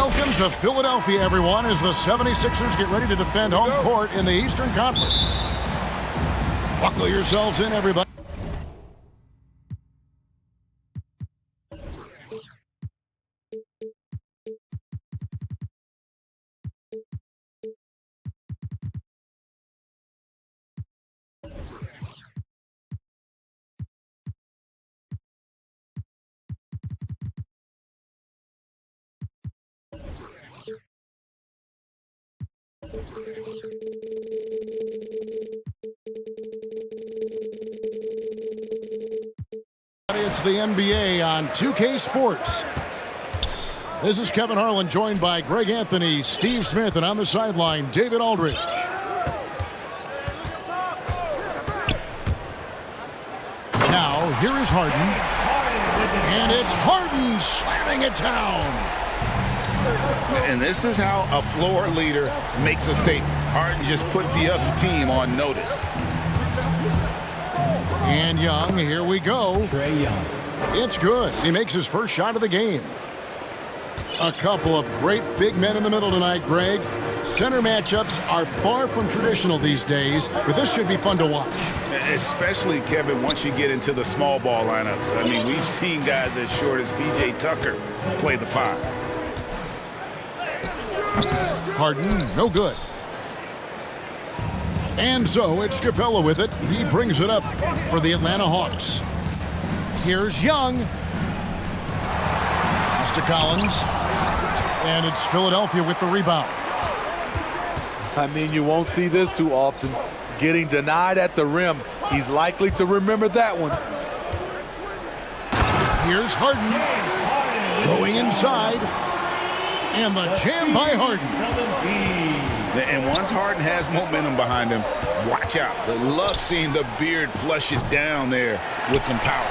Welcome to Philadelphia, everyone, as the 76ers get ready to defend home court in the Eastern Conference. Buckle yourselves in, everybody. It's the NBA on 2K Sports. This is Kevin Harlan, joined by Greg Anthony, Steve Smith, and on the sideline, David Aldridge. Now, here is Harden. And it's Harden slamming it down. And this is how a floor leader makes a statement. Harden just put the other team on notice. And Young, here we go. Trae Young. It's good. He makes his first shot of the game. A couple of great big men in the middle tonight, Greg. Center matchups are far from traditional these days, but this should be fun to watch. Especially, Kevin, once you get into the small ball lineups. I mean, we've seen guys as short as P.J. Tucker play the 5. Harden, no good. And so it's Capella with it. He brings it up for the Atlanta Hawks. Here's Young. Pass to Collins. And it's Philadelphia with the rebound. I mean, you won't see this too often. Getting denied at the rim. He's likely to remember that one. Here's Harden. Going inside. And the jam by Harden. And once Harden has momentum behind him, watch out. I love seeing the beard flush it down there with some power.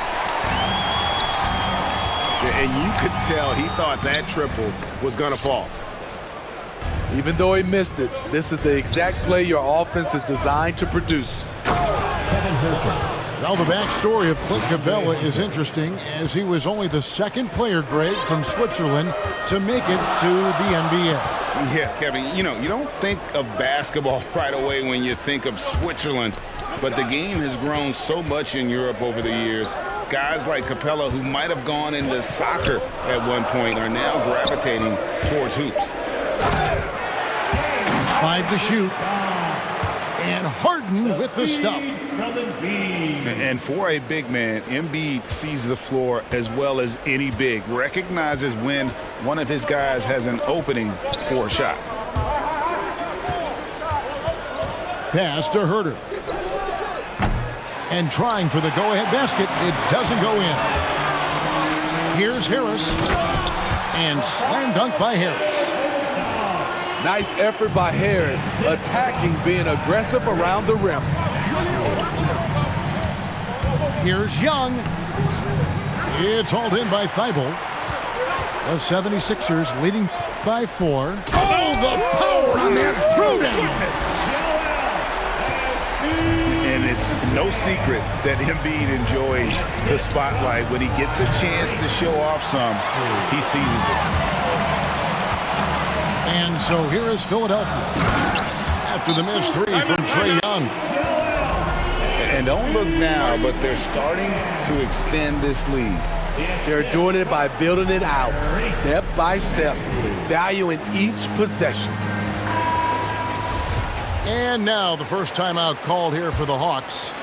And you could tell he thought that triple was going to fall. Even though he missed it, this is the exact play your offense is designed to produce. Well, the backstory of Clint Capella is interesting, as he was only the second player, Greg, from Switzerland to make it to the NBA. Yeah, Kevin, you know, you don't think of basketball right away when you think of Switzerland, but the game has grown so much in Europe over the years. Guys like Capella, who might have gone into soccer at one point, are now gravitating towards hoops. 5 to shoot. And Harden with the stuff. And for a big man, Embiid sees the floor as well as any big. Recognizes when one of his guys has an opening for a shot. Pass to Herter. And trying for the go-ahead basket. It doesn't go in. Here's Harris. And slam dunk by Harris. Nice effort by Harris, attacking, being aggressive around the rim. Here's Young. It's hauled in by Thibault. The 76ers leading by 4. Oh, the power on that throwdown. And it's no secret that Embiid enjoys the spotlight. When he gets a chance to show off some, he seizes it. And so here is Philadelphia after the missed 3 from Trae Young. And don't look now, but they're starting to extend this lead. They're doing it by building it out, step by step, valuing each possession. And now the first timeout called here for the Hawks.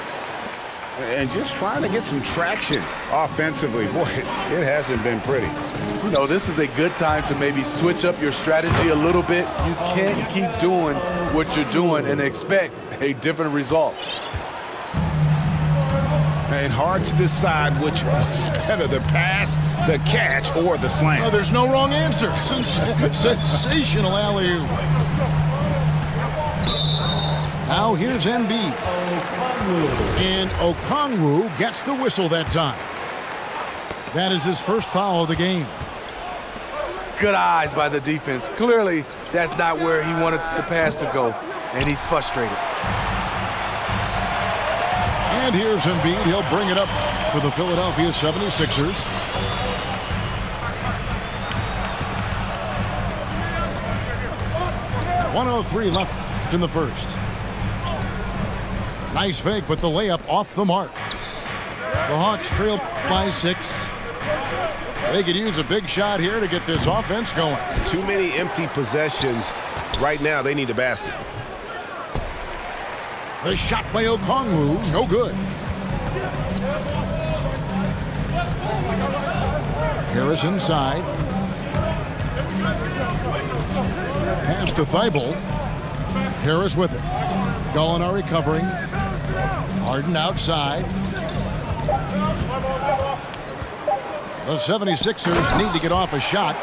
And just trying to get some traction offensively. Boy, it hasn't been pretty. You know, this is a good time to maybe switch up your strategy a little bit. You can't keep doing what you're doing and expect a different result. And hard to decide which was better, the pass, the catch, or the slam. Oh, there's no wrong answer. Sensational alley-oop. Now here's Embiid. And Okongwu gets the whistle that time. That is his first foul of the game. Good eyes by the defense. Clearly, that's not where he wanted the pass to go, and he's frustrated. And here's Embiid. He'll bring it up for the Philadelphia 76ers. 1:03 left in the first. Nice fake, but the layup off the mark. The Hawks trail by 6. They could use a big shot here to get this offense going. Too many empty possessions. Right now, they need a basket. The shot by Okongwu, no good. Harris inside. Pass to Thibault. Harris with it. Gallinari covering. Harden outside. The 76ers need to get off a shot.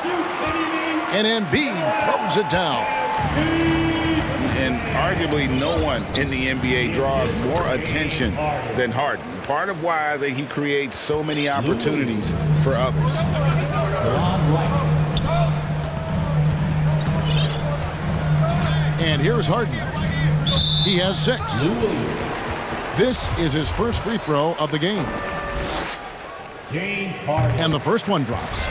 And Embiid throws it down. And arguably no one in the NBA draws more attention than Harden. Part of why he creates so many opportunities for others. And here's Harden. He has 6. This is his first free throw of the game. And the first one drops.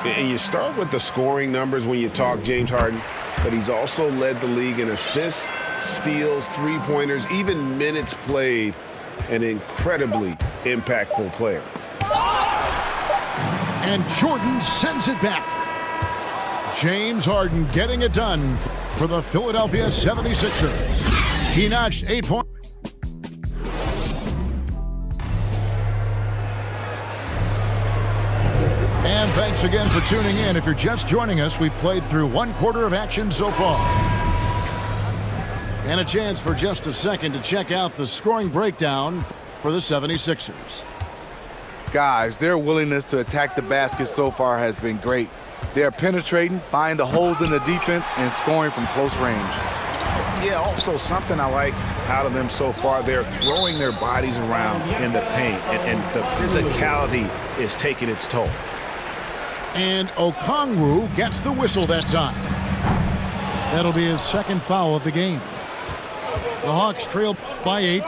And you start with the scoring numbers when you talk James Harden, but he's also led the league in assists, steals, three-pointers, even minutes played. An incredibly impactful player. And Jordan sends it back. James Harden getting it done for the Philadelphia 76ers. He notched 8 points. And thanks again for tuning in. If you're just joining us, we've played through 1/4 of action so far. And a chance for just a second to check out the scoring breakdown for the 76ers. Guys, their willingness to attack the basket so far has been great. They're penetrating, finding the holes in the defense, and scoring from close range. Yeah, also something I like out of them so far, they're throwing their bodies around in the paint, and the physicality is taking its toll. And Okongwu gets the whistle that time. That'll be his second foul of the game. The Hawks trail by 8.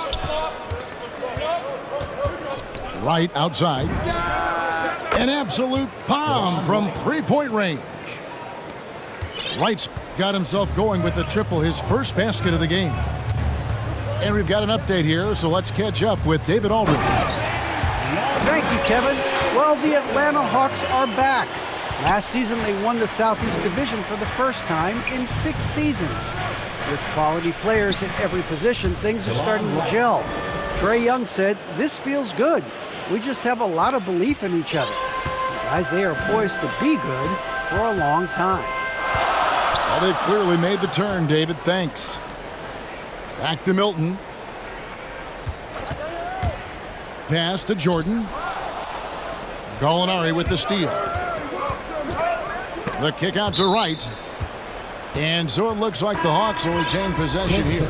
Right outside. An absolute bomb from three-point range. Wright's got himself going with the triple, his first basket of the game. And we've got an update here, so let's catch up with David Aldridge. Thank you, Kevin. Well, the Atlanta Hawks are back. Last season, they won the Southeast Division for the first time in 6 seasons. With quality players at every position, things are starting to gel. Trae Young said, "This feels good. We just have a lot of belief in each other." Guys, they are poised to be good for a long time. Well, they've clearly made the turn, David. Thanks. Back to Milton. Pass to Jordan. Gallinari with the steal. The kick out to Wright. And so it looks like the Hawks will retain possession here.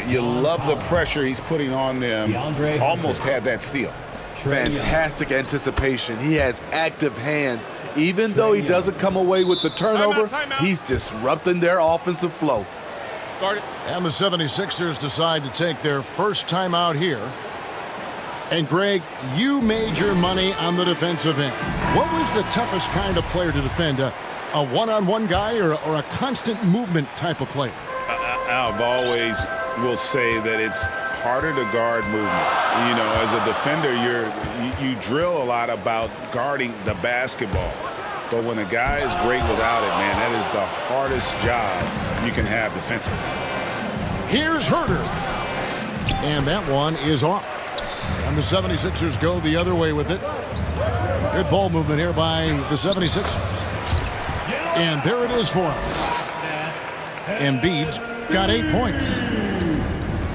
You love the pressure he's putting on them. Almost had that steal. Fantastic anticipation. He has active hands. Even though he doesn't come away with the turnover, he's disrupting their offensive flow. And the 76ers decide to take their first timeout here. And Greg, you made your money on the defensive end. What was the toughest kind of player to defend? A one-on-one guy or a constant movement type of player? I've always will say that it's harder to guard movement. You know, as a defender, you drill a lot about guarding the basketball. But when a guy is great without it, man, that is the hardest job you can have defensively. Here's Herter. And that one is off. And the 76ers go the other way with it. Good ball movement here by the 76ers. And there it is for him. Embiid's got 8 points.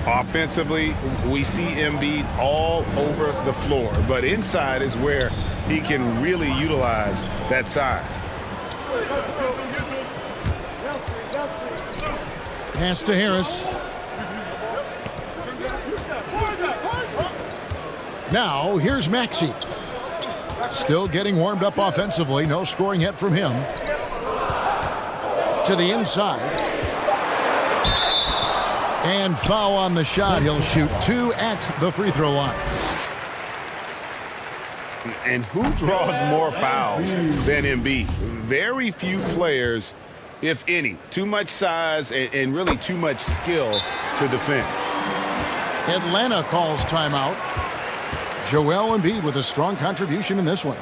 Offensively, we see Embiid all over the floor, but inside is where he can really utilize that size. Pass to Harris. Now, here's Maxey. Still getting warmed up offensively. No scoring yet from him. To the inside. And foul on the shot. He'll shoot 2 at the free throw line. And who draws more fouls than Embiid? Very few players if any. Too much size and really too much skill to defend. Atlanta calls timeout. Joel Embiid with a strong contribution in this one.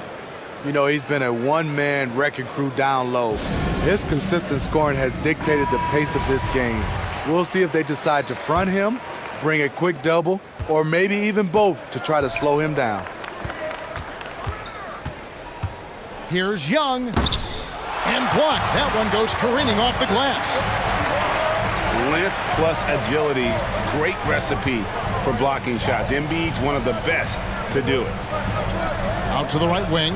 You know, he's been a one-man wrecking crew down low. His consistent scoring has dictated the pace of this game. We'll see if they decide to front him, bring a quick double, or maybe even both to try to slow him down. Here's Young. And blocked. That one goes careening off the glass. Length plus agility, great recipe for blocking shots. Embiid's one of the best to do it. Out to the right wing.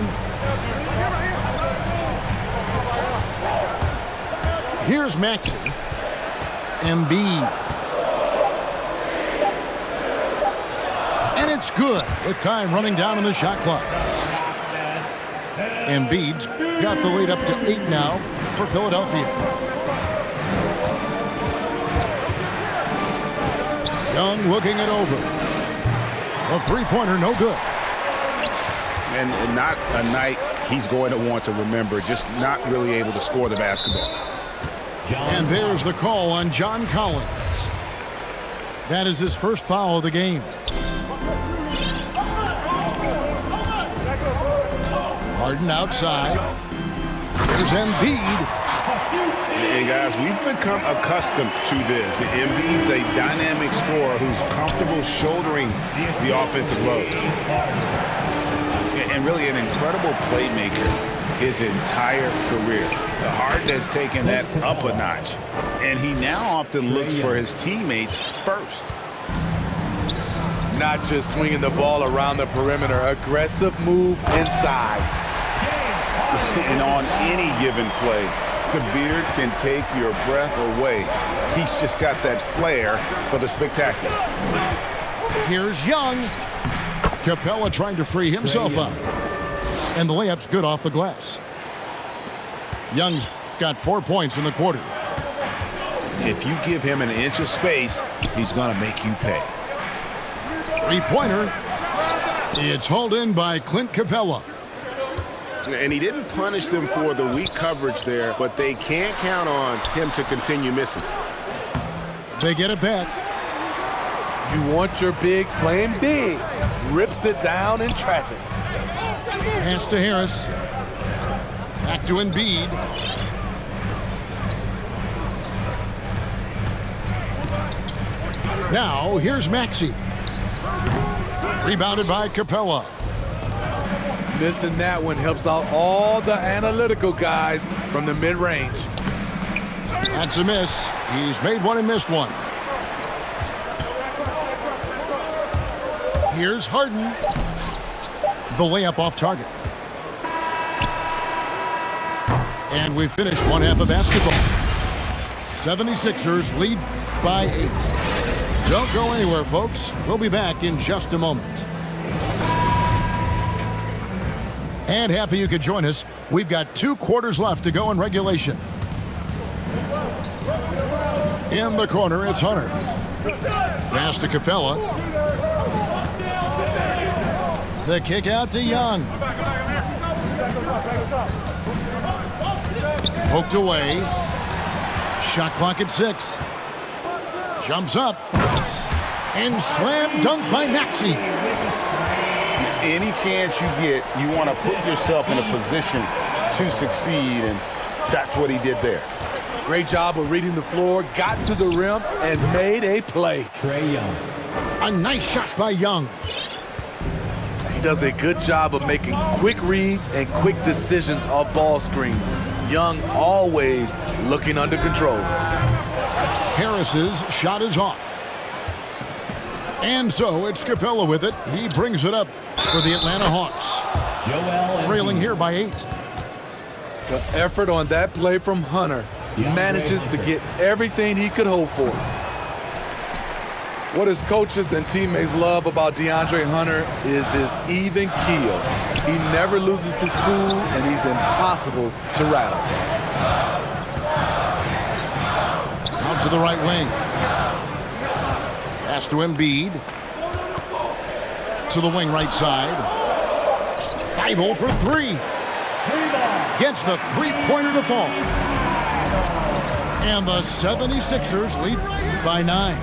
Here's Maxey. Embiid. And it's good with time running down on the shot clock. Embiid's got the lead up to 8 now for Philadelphia. Young looking it over. A three-pointer, no good. And not a night he's going to want to remember, just not really able to score the basketball. And there's the call on John Collins. That is his first foul of the game. Harden outside. There's Embiid. And guys, we've become accustomed to this. Embiid's a dynamic scorer who's comfortable shouldering the offensive load. And really an incredible playmaker his entire career. The Harden has taken that up a notch, and he now often looks for his teammates first. Not just swinging the ball around the perimeter, aggressive move inside. And on any given play, the beard can take your breath away. He's just got that flair for the spectacular. Here's Young. Capella trying to free himself up. And the layup's good off the glass. Young's got 4 points in the quarter. If you give him an inch of space, he's going to make you pay. Three-pointer. It's hauled in by Clint Capella. And he didn't punish them for the weak coverage there, but they can't count on him to continue missing. They get it back. You want your bigs playing big. Rips it down in traffic. Pass to Harris. Back to Embiid. Now, here's Maxey. Rebounded by Capella. Missing that one helps out all the analytical guys from the mid-range. That's a miss. He's made one and missed one. Here's Harden. The layup off target. And we finish one half of basketball. 76ers lead by 8. Don't go anywhere, folks. We'll be back in just a moment. And happy you could join us. We've got 2 quarters left to go in regulation. In the corner, it's Hunter. Pass to Capella. The kick out to Young. Poked away. Shot clock at 6. Jumps up. And slam dunk by Maxey. Any chance you get, you want to put yourself in a position to succeed, and that's what he did there. Great job of reading the floor, got to the rim, and made a play. Trae Young. A nice shot by Young. He does a good job of making quick reads and quick decisions off ball screens. Young always looking under control. Harris's shot is off. And so it's Capella with it. He brings it up for the Atlanta Hawks. Trailing here by 8. The effort on that play from Hunter manages to get everything he could hope for. What his coaches and teammates love about DeAndre Hunter is his even keel. He never loses his cool, and he's impossible to rattle. Out to the right wing. Pass to Embiid. To the wing right side. Thibault for 3. Gets the three-pointer to fall. And the 76ers lead by 9.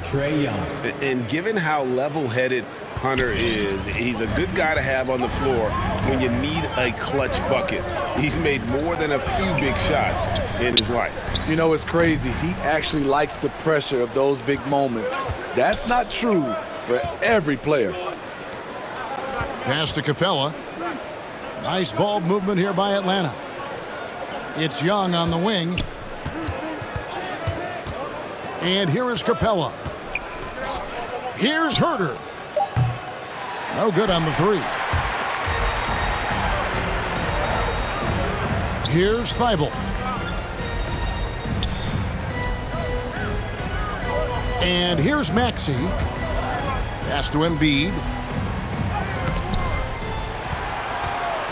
Trae Young. And given how level-headed Hunter is, he's a good guy to have on the floor when you need a clutch bucket. He's made more than a few big shots in his life. You know, it's crazy. He actually likes the pressure of those big moments. That's not true for every player. Pass to Capella. Nice ball movement here by Atlanta. It's Young on the wing. And here is Capella. Here's Herter. No good on the 3. Here's Thibault. And here's Maxey. Pass to Embiid.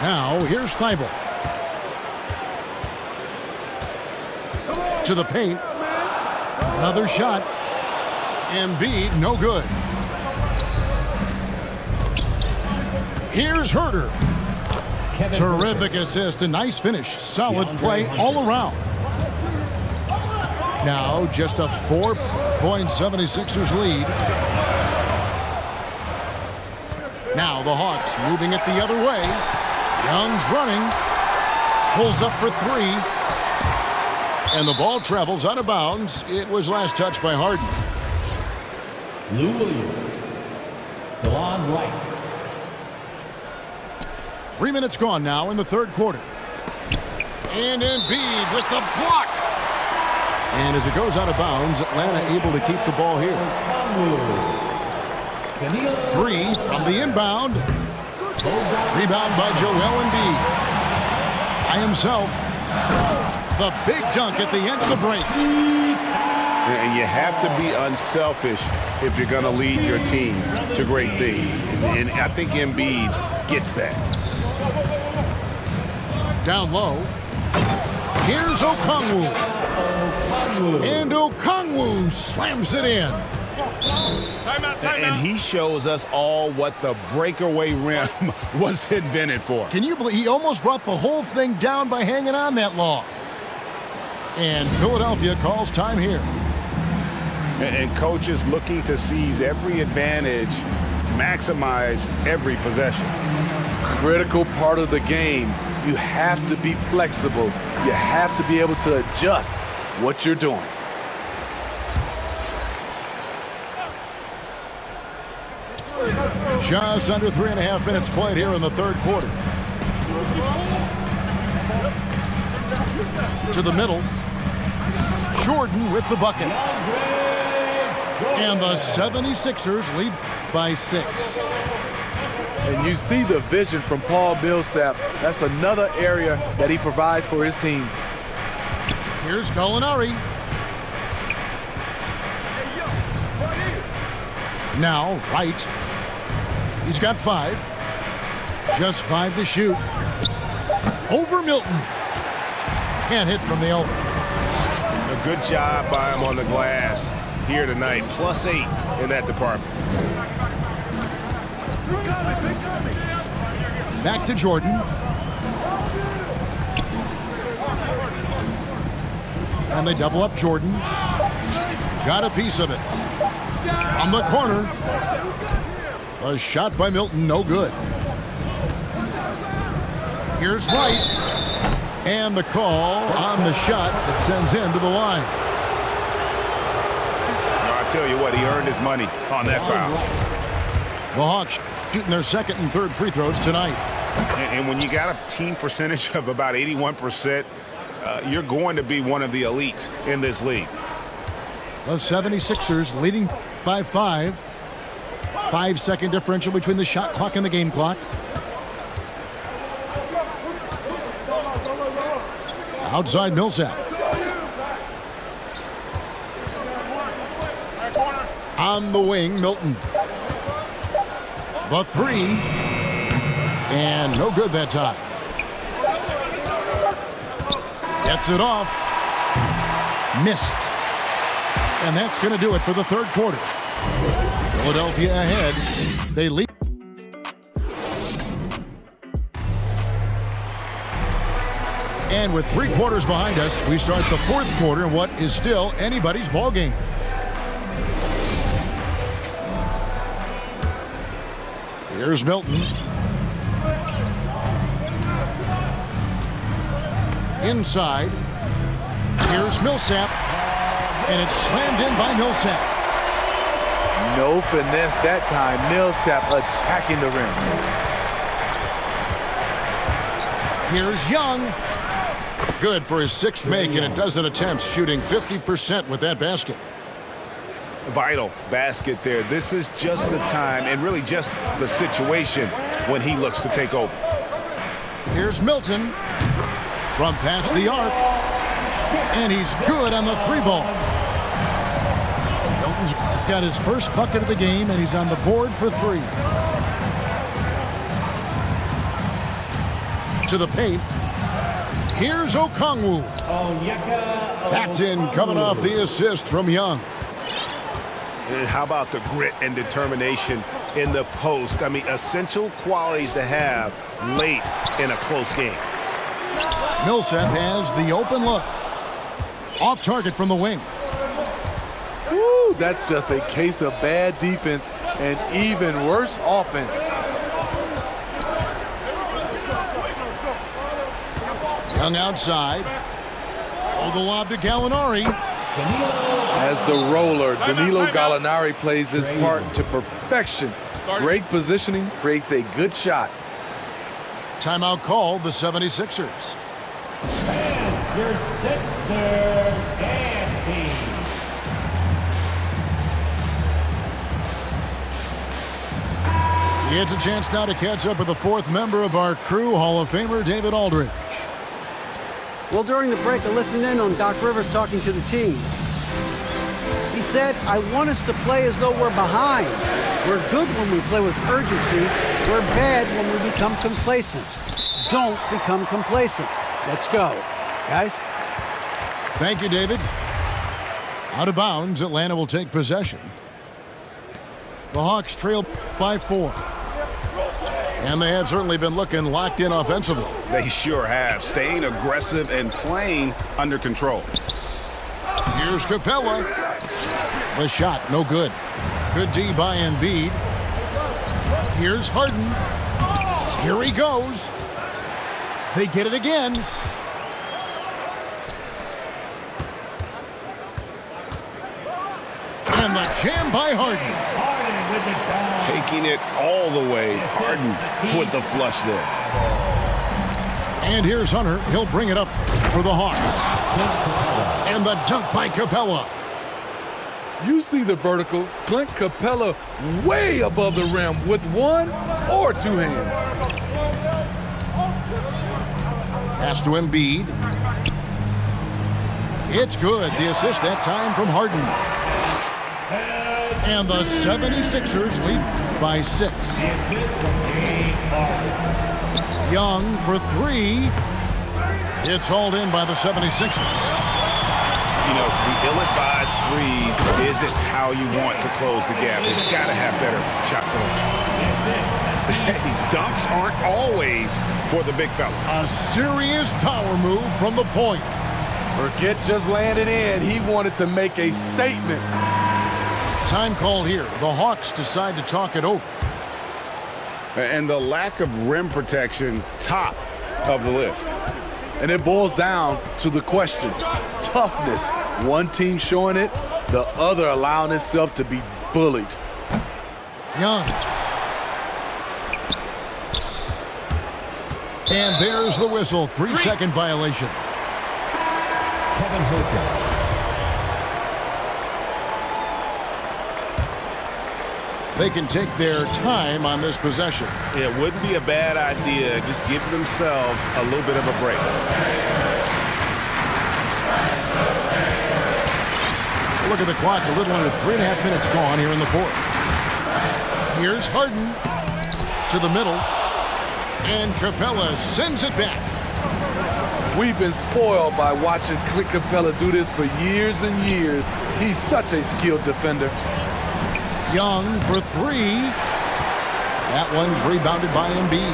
Now here's Thibault. To the paint. Another shot. Embiid, no good. Here's Herter. Terrific assist, a nice finish. Solid play all around. Now just a 4-point 76ers lead. Now the Hawks moving it the other way. Young's running. Pulls up for 3. And the ball travels out of bounds. It was last touched by Harden. Lou Williams. DeLon Wright. 3 minutes gone now in the third quarter. And Embiid with the block. And as it goes out of bounds, Atlanta able to keep the ball here. 3 from the inbound. Rebound by Joel Embiid. By himself. The big dunk at the end of the break. And you have to be unselfish if you're going to lead your team to great things. And I think Embiid gets that. Down low. Here's Okongwu. And Okongwu slams it in. And he shows us all what the breakaway rim was invented for. Can you believe he almost brought the whole thing down by hanging on that long? And Philadelphia calls time here. And coaches looking to seize every advantage, maximize every possession. Critical part of the game. You have to be flexible. You have to be able to adjust what you're doing. Just under 3.5 minutes played here in the third quarter. To the middle. Jordan with the bucket. And the 76ers lead by 6. And you see the vision from Paul Millsap. That's another area that he provides for his teams. Here's Gallinari. Now, Wright. He's got 5. Just 5 to shoot. Over Milton. Can't hit from the elbow. A good job by him on the glass here tonight. +8 in that department. Back to Jordan. And they double up Jordan. Got a piece of it. From the corner. A shot by Milton, no good. Here's Wright. And the call on the shot that sends him to the line. I'll tell you what, he earned his money on that foul. The Hawks shooting their second and third free throws tonight. And when you got a team percentage of about 81%, you're going to be one of the elites in this league. The 76ers leading by 5. 5-second differential between the shot clock and the game clock. Outside Millsap. On the wing, Milton. The 3. And no good that time. Gets it off. Missed. And that's going to do it for the third quarter. Philadelphia ahead. They lead. And with 3 quarters behind us, we start the 4th quarter in what is still anybody's ball game. Here's Milton. Inside. Here's Millsap. And it's slammed in by Millsap. No finesse that time. Millsap attacking the rim. Here's Young. Good for his 6th make in a dozen attempts, shooting 50% with that basket. Vital basket there. This is just the time and really just the situation when he looks to take over. Here's Milton from past the arc. And he's good on the 3-ball. Milton's got his first bucket of the game, and he's on the board for 3. To the paint. Here's Okongwu. That's in, coming off the assist from Young. And how about the grit and determination in the post? I mean, essential qualities to have late in a close game. Millsap has the open look. Off target from the wing. Woo, that's just a case of bad defense and even worse offense. Young outside. Oh, the lob to Gallinari. As the roller, Danilo Gallinari plays his part to perfection. Great positioning, creates a good shot. Timeout called the 76ers. Your Sixers and team. He gets a chance now to catch up with the 4th member of our crew, Hall of Famer David Aldridge. Well, during the break, I listened in on Doc Rivers talking to the team. He said, I want us to play as though we're behind. We're good when we play with urgency. We're bad when we become complacent. Don't become complacent. Let's go. Guys? Thank you, David. Out of bounds, Atlanta will take possession. The Hawks trail by 4. And they have certainly been looking locked in offensively. They sure have, staying aggressive and playing under control. Here's Capella. The shot, no good. Good D by Embiid. Here's Harden. Here he goes. They get it again. And the jam by Harden. Taking it all the way. Harden with the flush there. And here's Hunter. He'll bring it up for the Hawks. And the dunk by Capella. You see the vertical. Clint Capella way above the rim with 1 or 2 hands. Pass to Embiid. It's good. The assist that time from Harden. And the 76ers lead by 6. Young for 3. It's hauled in by the 76ers. You know, the ill-advised threes isn't how you want to close the gap. You've got to have better shot selection. Hey, dunks aren't always for the big fella. A serious power move from the point. Forget just landing in. He wanted to make a statement. Time called here. The Hawks decide to talk it over. And the lack of rim protection, top of the list. And it boils down to the question. Toughness. One team showing it, the other allowing itself to be bullied. Young. And there's the whistle. 3-second violation. Kevin Herter. They can take their time on this possession. It wouldn't be a bad idea. Just give themselves a little bit of a break. Look at the clock. A little under 3.5 minutes gone here in the 4th. Here's Harden to the middle. And Capella sends it back. We've been spoiled by watching Clint Capella do this for years and years. He's such a skilled defender. Young for 3. That one's rebounded by Embiid.